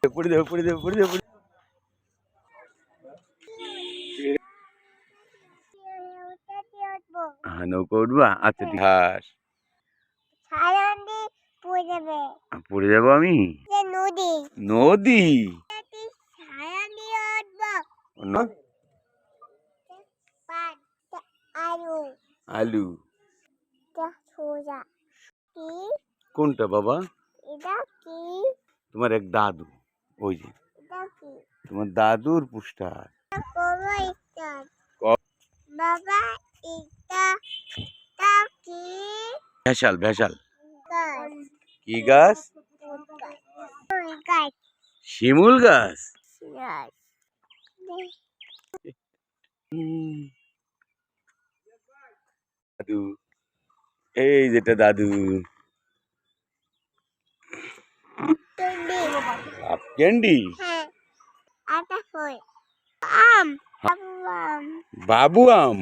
পড়ে যাবে পড়ে যাবে পড়ে যাবে। হ্যাঁ নৌকা উঠবা, আচ্ছা ঠিক আছে। পড়ে যাবো আমি? নদী নদী আলু কোনটা বাবা? তোমার এক দাদু, ওই যে তোমার দাদুর পুষ্টার। বাবা এটা কি? Vessel vessel. কি গাছ? শিমুল গাছ। দাদু, এই যেটা দাদু। ক্যান্ডি বাবু আম।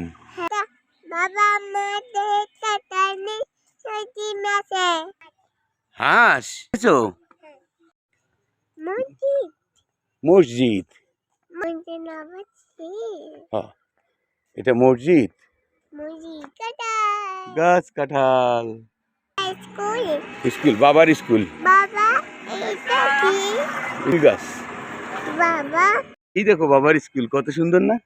হাঁস মসজিদ, এটা মসজিদ। গাছ কাঁঠাল। স্কুল, বাবার স্কুল। ফুল গাছ। এই দেখো বাবার স্কুল কত সুন্দর না?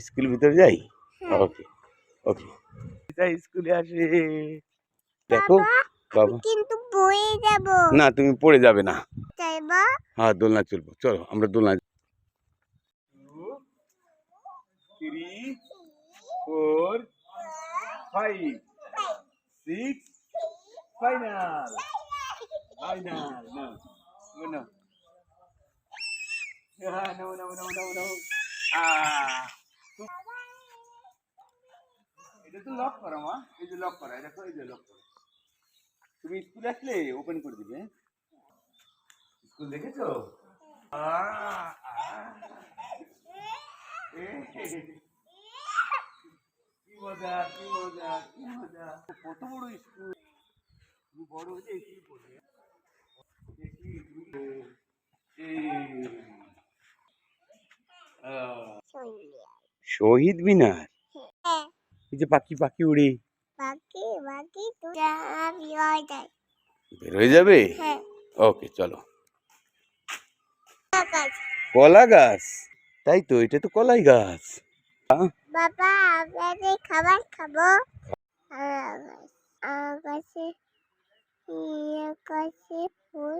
স্কুল ভিতরে যাই। ওকে ওকে, স্কুলে আসে। দেখো বাবা, কিন্তু পড়ে যাব না। তুমি পড়ে যাবে না। হ্যাঁ দোলনা চলবো, চলো আমরা দোলনা। 2 3 4 5 6 ফাইনাল ফাইনাল। না না no no no no no। এটা তো লক করা মা, এই যে লক করা, দেখো এই যে লক করা। তুমি স্কুল আসলে ওপেন করে দিবে। স্কুল দেখেছো? কি মজা কি মজা কি মজা, কত বড় স্কুল। তুমি বড় হয়ে স্কুল পড়বে। শহীদ মিনার, এই যে পাখি পাখি উড়ে বের হয়ে যাবে। ওকে চলো। কলা গাছ, তাই তো, এটা তো কলাই গাছ। বাবা আমরা খাবার খাবো। আকাশে ফুল,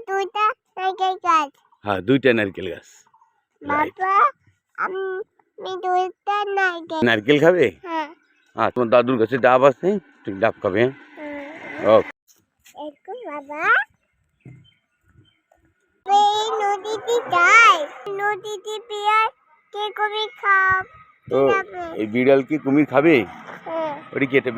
দুইটা নারকেল গাছ। হ্যাঁ 2টা নারকেল গাছ। বাবা আমি 2টা নারকেল খাবে। হ্যাঁ তোমার দাদুর কাছে ডাব আছে, তুমি ডাব খাবে। ওকে বাবা নদীতে যাই, নদীতে বিড়াল কে কুমির খাব। এই বিড়াল কি কুমির খাবে? ওটা কি এটা?